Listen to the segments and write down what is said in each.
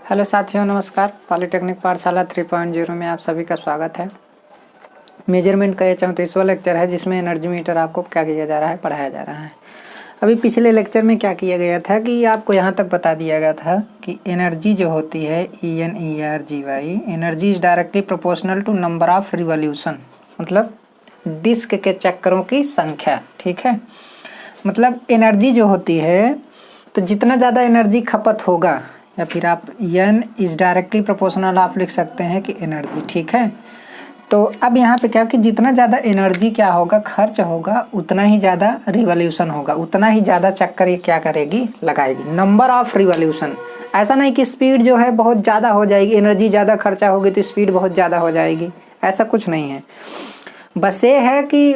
Hello साथियों, नमस्कार। Polytechnic पाठशाला 3.0 में आप सभी का स्वागत है। मेजरमेंट का ये 34वां लेक्चर है जिसमें एनर्जी मीटर आपको क्या किया जा रहा है, पढ़ाया जा रहा है। अभी पिछले लेक्चर में क्या किया गया था कि आपको यहाँ तक बता दिया गया था कि एनर्जी जो होती है ENERGY, energy is directly proportional to number of revolution, मतलब डिस्क के चक्करों की संख्या। ठीक है, मतलब एनर्जी जो होती है तो जितना ज़्यादा एनर्जी खपत होगा, या फिर आप एन इज डायरेक्टली प्रोपोर्शनल आप लिख सकते हैं कि एनर्जी। ठीक है, तो अब यहाँ पे क्या कि जितना ज़्यादा एनर्जी क्या होगा, खर्च होगा, उतना ही ज़्यादा रिवॉल्यूशन होगा, उतना ही ज़्यादा चक्कर ये क्या करेगी, लगाएगी। नंबर ऑफ रिवॉल्यूशन, ऐसा नहीं कि स्पीड जो है बहुत ज़्यादा हो जाएगी, एनर्जी ज़्यादा खर्चा होगी तो स्पीड बहुत ज़्यादा हो जाएगी, ऐसा कुछ नहीं है। बस ये है कि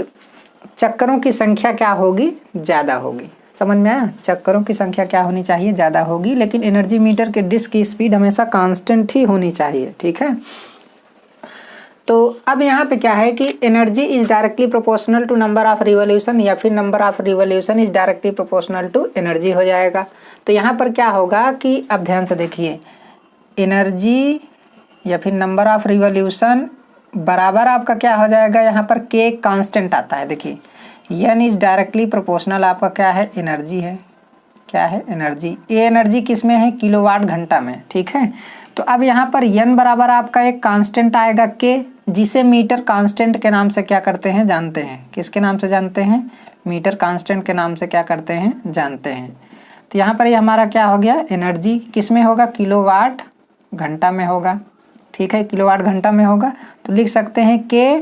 चक्करों की संख्या क्या होगी, ज़्यादा होगी। समझ में आया? चक्करों की संख्या क्या होनी चाहिए, ज़्यादा होगी, लेकिन एनर्जी मीटर के डिस्क की स्पीड हमेशा कांस्टेंट ही होनी चाहिए। ठीक है, तो अब यहाँ पे क्या है कि energy is directly proportional to number of revolution, या फिर number of revolution is directly proportional to energy हो जाएगा। तो यहाँ पर क्या होगा कि अब ध्यान से देखिए, एनर्जी या फिर नंबर ऑफ रिवॉल्यूशन बराबर आपका क्या हो जाएगा, यहाँ पर के कांस्टेंट आता है। देखिए एन इज डायरेक्टली प्रोपोर्शनल आपका क्या है, एनर्जी है। क्या है, एनर्जी। ये एनर्जी किस में है, किलोवाट घंटा में। ठीक है, तो अब यहाँ पर एन बराबर आपका एक कांस्टेंट आएगा के, जिसे मीटर कांस्टेंट के नाम से क्या करते हैं, जानते हैं। किसके नाम से जानते हैं, मीटर कांस्टेंट के नाम से क्या करते हैं, जानते हैं। तो यहाँ पर ये हमारा क्या हो गया, एनर्जी किस में होगा, किलोवाट घंटा में होगा। ठीक है, किलोवाट घंटा में होगा, तो लिख सकते हैं के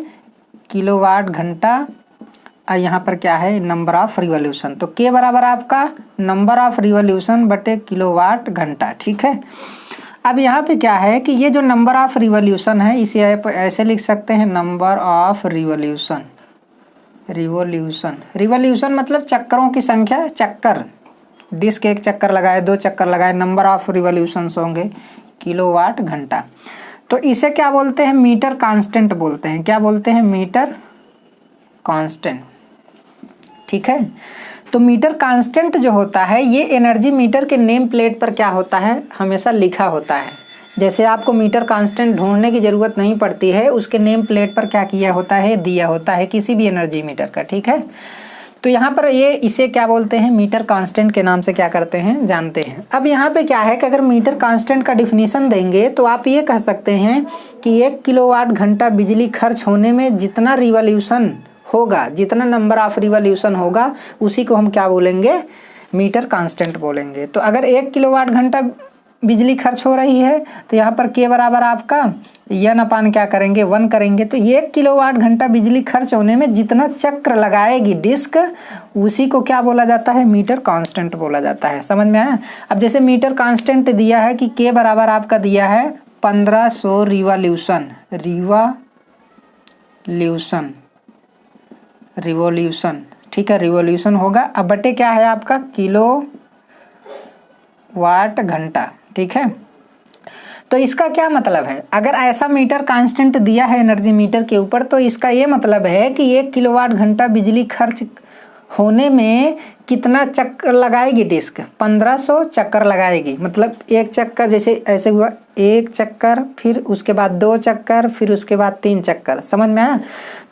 किलोवाट घंटा। यहाँ पर क्या है, नंबर ऑफ रिवॉल्यूशन, तो के बराबर आपका नंबर ऑफ रिवॉल्यूशन बटे किलोवाट घंटा। ठीक है, अब यहाँ पे क्या है कि ये जो नंबर ऑफ रिवॉल्यूशन है इसे ऐसे लिख सकते हैं, नंबर ऑफ रिवॉल्यूशन। रिवॉल्यूशन मतलब चक्करों की संख्या, चक्कर, डिस्क एक चक्कर लगाए, दो चक्कर लगाए, नंबर ऑफ रिवॉल्यूशन होंगे किलोवाट घंटा। तो इसे क्या बोलते हैं, मीटर कांस्टेंट बोलते हैं। क्या बोलते हैं, मीटर कांस्टेंट। ठीक है, तो मीटर कांस्टेंट जो होता है ये एनर्जी मीटर के नेम प्लेट पर क्या होता है, हमेशा लिखा होता है। जैसे आपको मीटर कांस्टेंट ढूंढने की ज़रूरत नहीं पड़ती है, उसके नेम प्लेट पर क्या किया होता है, दिया होता है किसी भी एनर्जी मीटर का। ठीक है, तो यहाँ पर ये इसे क्या बोलते हैं, मीटर कांस्टेंट के नाम से क्या करते हैं, जानते हैं। अब यहाँ पे क्या है कि अगर मीटर कांस्टेंट का डिफिनीशन देंगे तो आप ये कह सकते हैं कि 1 किलोवाट घंटा बिजली खर्च होने में जितना रिवॉल्यूशन होगा, जितना नंबर ऑफ रिवॉल्यूशन होगा, उसी को हम क्या बोलेंगे, मीटर कांस्टेंट बोलेंगे। तो अगर 1 किलोवाट घंटा बिजली खर्च हो रही है तो यहाँ पर के बराबर आपका एन अपान क्या करेंगे, 1 करेंगे। तो 1 किलोवाट घंटा बिजली खर्च होने में जितना चक्र लगाएगी डिस्क, उसी को क्या बोला जाता है, मीटर कांस्टेंट बोला जाता है। समझ में आया? अब जैसे मीटर कांस्टेंट दिया है कि के बराबर आपका दिया है 1500 रिवॉल्यूशन। ठीक है, रिवॉल्यूशन होगा। अब बटे क्या है आपका, किलो वाट घंटा। ठीक है, तो इसका क्या मतलब है, अगर ऐसा मीटर कांस्टेंट दिया है एनर्जी मीटर के ऊपर, तो इसका ये मतलब है कि 1 किलोवाट घंटा बिजली खर्च होने में कितना चक्कर लगाएगी डिस्क, 1500 चक्कर लगाएगी। मतलब एक चक्कर, जैसे ऐसे हुआ, एक चक्कर, फिर उसके बाद 2 चक्कर, फिर उसके बाद 3 चक्कर। समझ में आया?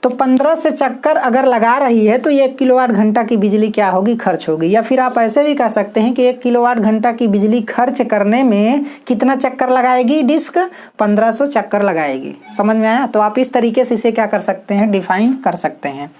तो 15 से चक्कर अगर लगा रही है तो 1 किलोवाट घंटा की बिजली क्या होगी, खर्च होगी। या फिर आप ऐसे भी कह सकते हैं कि 1 किलोवाट घंटा की बिजली खर्च करने में कितना चक्कर लगाएगी डिस्क, 1500 चक्कर लगाएगी। समझ में आया? तो आप इस तरीके से इसे क्या कर सकते हैं, डिफाइन कर सकते हैं।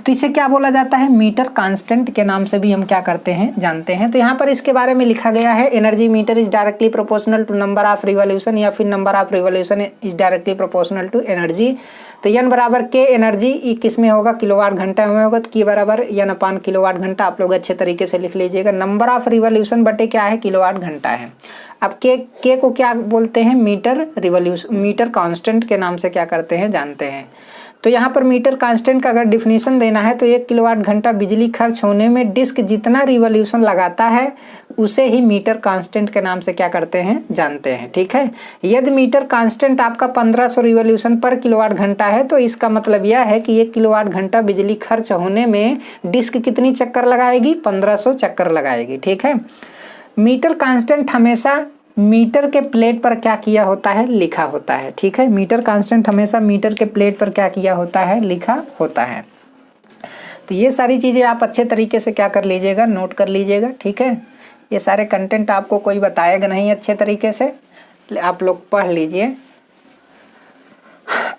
तो इसे क्या बोला जाता है, मीटर कांस्टेंट के नाम से भी हम क्या करते हैं, जानते हैं। तो यहाँ पर इसके बारे में लिखा गया है, energy meter is directly proportional to number of revolution, या फिर number of revolution is directly proportional to energy. तो एन बराबर के, एनर्जी किस में होगा, किलोवाट घंटा में होगा, तो की बराबर एन अपान किलोवाट घंटा। आप लोग अच्छे तरीके से लिख लीजिएगा। नंबर ऑफ रिवॉल्यूशन बटे क्या है, किलोवाट घंटा है। अब के को क्या बोलते हैं, मीटर कांस्टेंट के नाम से क्या करते हैं, जानते हैं। तो यहाँ पर मीटर कांस्टेंट का अगर डिफिनीशन देना है तो 1 किलोवाट घंटा बिजली खर्च होने में डिस्क जितना रिवॉल्यूशन लगाता है उसे ही मीटर कांस्टेंट के नाम से क्या करते हैं, जानते हैं। ठीक है, यदि मीटर कांस्टेंट आपका 1500 रिवॉल्यूशन पर किलोवाट घंटा है तो इसका मतलब यह है कि 1 किलोवाट घंटा बिजली खर्च होने में डिस्क कितनी चक्कर लगाएगी, 1500 चक्कर लगाएगी। ठीक है, मीटर कांस्टेंट हमेशा मीटर के प्लेट पर क्या किया होता है, लिखा होता है। ठीक है, मीटर कांस्टेंट हमेशा मीटर के प्लेट पर क्या किया होता है, लिखा होता है। तो ये सारी चीज़ें आप अच्छे तरीके से क्या कर लीजिएगा, नोट कर लीजिएगा। ठीक है, ये सारे कंटेंट आपको कोई बताएगा नहीं अच्छे तरीके से, आप लोग पढ़ लीजिए।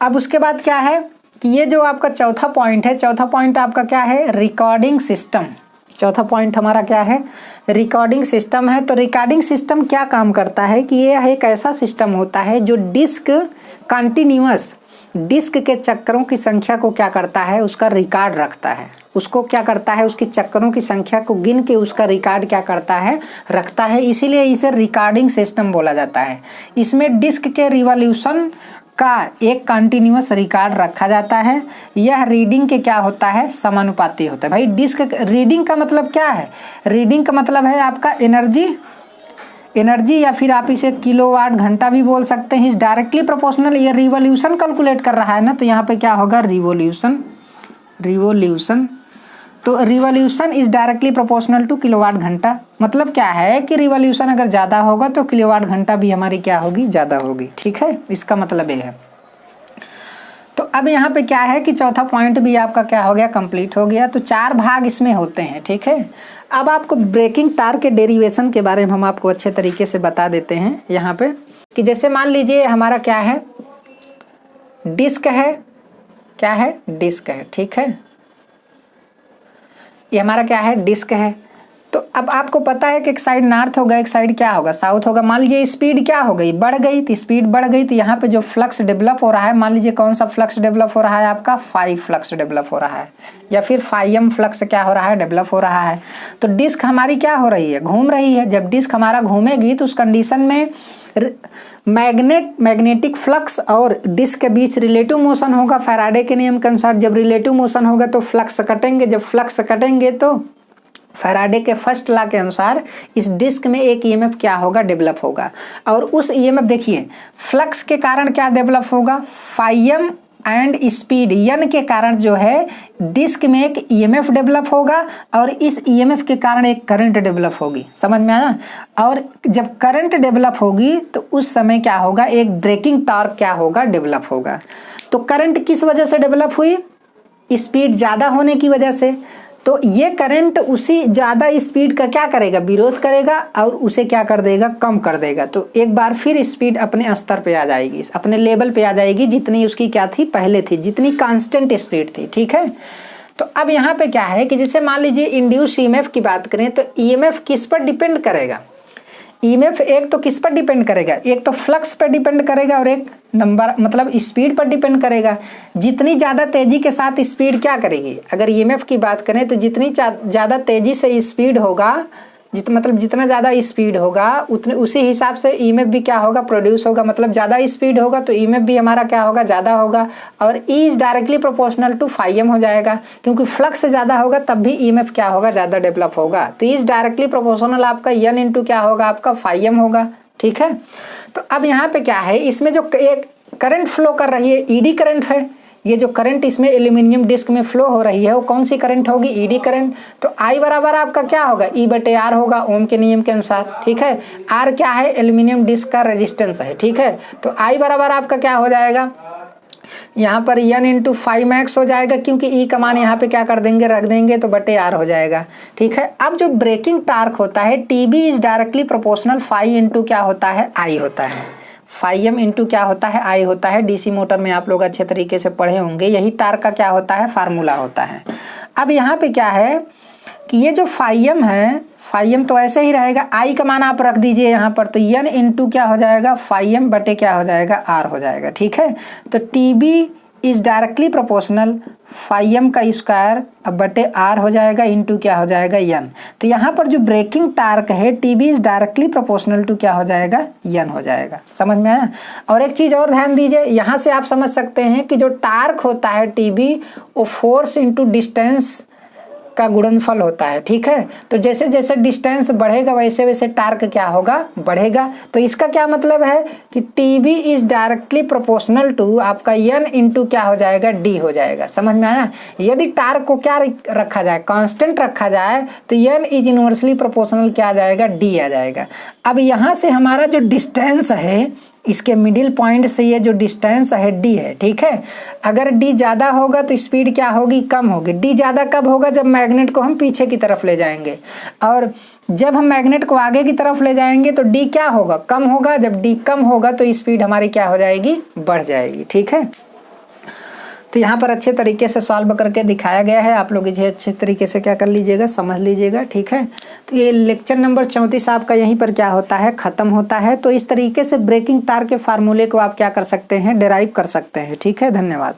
अब उसके बाद क्या है कि ये जो आपका चौथा पॉइंट है, चौथा पॉइंट आपका क्या है, रिकॉर्डिंग सिस्टम। चौथा पॉइंट हमारा क्या है, रिकॉर्डिंग सिस्टम है। तो रिकॉर्डिंग सिस्टम क्या काम करता है कि ये एक ऐसा सिस्टम होता है जो डिस्क कंटिन्यूअस डिस्क के चक्करों की संख्या को क्या करता है, उसका रिकॉर्ड रखता है। उसको क्या करता है, उसकी चक्करों की संख्या को गिन के उसका रिकॉर्ड क्या करता है, रखता है। इसीलिए इसे रिकॉर्डिंग सिस्टम बोला जाता है। इसमें डिस्क के रिवॉल्यूशन का एक कंटिन्यूअस रिकॉर्ड रखा जाता है। यह रीडिंग के क्या होता है, समानुपाती होता है। भाई डिस्क रीडिंग का मतलब क्या है, रीडिंग का मतलब है आपका एनर्जी या फिर आप इसे किलोवाट घंटा भी बोल सकते हैं। इस डायरेक्टली प्रोपोर्शनल, ये रिवॉल्यूशन कैलकुलेट कर रहा है ना, तो यहाँ पे क्या होगा, रिवॉल्यूशन। तो revolution is directly proportional to kilowatt घंटा। मतलब क्या है कि रिवॉल्यूशन अगर ज़्यादा होगा तो किलोवाट घंटा भी हमारी क्या होगी, ज़्यादा होगी। ठीक है, इसका मतलब ये है। तो अब यहाँ पे क्या है कि चौथा पॉइंट भी आपका क्या हो गया, कंप्लीट हो गया। तो 4 भाग इसमें होते हैं। ठीक है, अब आपको ब्रेकिंग तार के डेरिवेशन के बारे में हम आपको अच्छे तरीके से बता देते हैं यहाँ पे, कि जैसे मान लीजिए हमारा क्या है, डिस्क है, क्या है, डिस्क है। ठीक है, ये हमारा क्या है, डिस्क है। तो अब आपको पता है कि एक साइड नॉर्थ होगा, एक साइड क्या होगा, साउथ होगा। मान लीजिए स्पीड क्या हो गई, बढ़ गई, तो स्पीड बढ़ गई तो यहाँ पे जो फ्लक्स डेवलप हो रहा है, मान लीजिए कौन सा फ्लक्स डेवलप हो रहा है, आपका फाई फ्लक्स डेवलप हो रहा है, या फिर फाइम फ्लक्स क्या हो रहा है, डेवलप हो रहा है। तो डिस्क हमारी क्या हो रही है, घूम रही है। जब डिस्क हमारा घूमेगी तो उस कंडीशन में मैग्नेटिक फ्लक्स और डिस्क के बीच रिलेटिव मोशन होगा फैराडे के नियम के अनुसार। जब रिलेटिव मोशन होगा तो फ्लक्स कटेंगे, जब फ्लक्स कटेंगे तो फैराडे के फर्स्ट लॉ के अनुसार इस डिस्क में एक ईएमएफ क्या होगा, डेवलप होगा। और उस ईएमएफ देखिए, फ्लक्स के कारण क्या डेवलप होगा, फाइम एंड स्पीड यन के कारण जो है डिस्क में एक ईएमएफ डेवलप होगा, और इस ईएमएफ के कारण एक करंट डेवलप होगी। समझ में आया। और जब करंट डेवलप होगी तो उस समय क्या होगा, एक ब्रेकिंग टॉर्क क्या होगा, डेवलप होगा। तो करंट किस वजह से डेवलप हुई, स्पीड ज़्यादा होने की वजह से। तो ये करंट उसी ज़्यादा स्पीड का क्या करेगा, विरोध करेगा और उसे क्या कर देगा, कम कर देगा। तो एक बार फिर स्पीड अपने स्तर पे आ जाएगी, अपने लेवल पे आ जाएगी, जितनी उसकी क्या थी, पहले थी, जितनी कांस्टेंट स्पीड थी। ठीक है, तो अब यहाँ पे क्या है कि जैसे मान लीजिए इंड्यूस ईएमएफ की बात करें तो ईएमएफ किस पर डिपेंड करेगा, ईएमएफ एक तो किस पर डिपेंड करेगा, एक तो फ्लक्स पर डिपेंड करेगा और एक नंबर मतलब स्पीड पर डिपेंड करेगा। जितनी ज़्यादा तेज़ी के साथ स्पीड क्या करेगी, अगर ईएमएफ की बात करें तो जितनी ज़्यादा तेज़ी से स्पीड होगा, जितना ज़्यादा स्पीड होगा उतने उसी हिसाब से ईएमएफ भी क्या होगा, प्रोड्यूस होगा। मतलब ज़्यादा स्पीड होगा तो ईएमएफ भी हमारा क्या होगा, ज़्यादा होगा। और E is directly proportional to फाइम हो जाएगा, क्योंकि फ्लक्स ज़्यादा होगा तब भी ईएमएफ क्या होगा, ज़्यादा डेवलप होगा। तो इज़ डायरेक्टली प्रोपोर्शनल आपका एन इंटू क्या होगा, आपका फाइम होगा। ठीक है, तो अब यहाँ पे क्या है, इसमें जो एक करंट फ्लो कर रही है, ईडी करंट है। ये जो करंट इसमें एल्यूमिनियम डिस्क में फ्लो हो रही है वो कौन सी करंट होगी, ईडी करंट। तो आई बराबर आपका क्या होगा, ई बटे आर होगा ओम के नियम के अनुसार। ठीक है, आर क्या है, एल्यूमिनियम डिस्क का रेजिस्टेंस है। ठीक है, तो आई बराबर आपका क्या हो जाएगा, यहाँ पर एन इंटू 5x हो जाएगा, क्योंकि ई का मान यहाँ पे क्या कर देंगे, रख देंगे, तो बटे आर हो जाएगा। ठीक है, अब जो ब्रेकिंग टार्क होता है TB is directly proportional phi into क्या होता है, आई होता है। फाइम इंटू क्या होता है, आई होता है। डीसी मोटर में आप लोग अच्छे तरीके से पढ़े होंगे, यही टार्क का क्या होता है, फार्मूला होता है। अब यहाँ पे क्या है कि ये जो फाइम है, फाइम तो ऐसे ही रहेगा, आई का मान आप रख दीजिए यहाँ पर, तो एन इंटू क्या हो जाएगा, फाइम बटे क्या हो जाएगा, आर हो जाएगा। ठीक है, तो टीबी इज डायरेक्टली प्रोपोर्शनल फाइम का स्क्वायर अब बटे आर हो जाएगा इंटू क्या हो जाएगा, एन। तो यहाँ पर जो ब्रेकिंग टार्क है TB is directly proportional to क्या हो जाएगा, एन हो जाएगा। समझ में आया। और एक चीज़ और ध्यान दीजिए, यहाँ से आप समझ सकते हैं कि जो टार्क होता है टीबी वो फोर्स इंटू डिस्टेंस का गुणनफल होता है, ठीक है। तो जैसे जैसे डिस्टेंस बढ़ेगा वैसे वैसे टार्क क्या होगा, बढ़ेगा। तो इसका क्या मतलब है कि TB is directly proportional to आपका एन इंटू क्या हो जाएगा, डी हो जाएगा। समझ में आया। यदि टार्क को क्या रखा जाए, कांस्टेंट रखा जाए, तो एन इज इनवर्सली प्रोपोर्शनल क्या आ जाएगा, डी आ जाएगा। अब यहाँ से हमारा जो डिस्टेंस है, इसके मिडिल पॉइंट से ये जो डिस्टेंस है डी है, ठीक है। अगर डी ज़्यादा होगा तो स्पीड क्या होगी, कम होगी। डी ज़्यादा कब होगा, जब मैग्नेट को हम पीछे की तरफ ले जाएंगे, और जब हम मैग्नेट को आगे की तरफ ले जाएंगे तो डी क्या होगा, कम होगा। जब डी कम होगा तो स्पीड हमारी क्या हो जाएगी, बढ़ जाएगी, ठीक है। तो यहाँ पर अच्छे तरीके से सॉल्व करके दिखाया गया है, आप लोग इसे अच्छे तरीके से क्या कर लीजिएगा, समझ लीजिएगा, ठीक है। तो ये लेक्चर नंबर 34 आपका यहीं पर क्या होता है, ख़त्म होता है। तो इस तरीके से ब्रेकिंग टार्क के फार्मूले को आप क्या कर सकते हैं, डेराइव कर सकते हैं, ठीक है। धन्यवाद।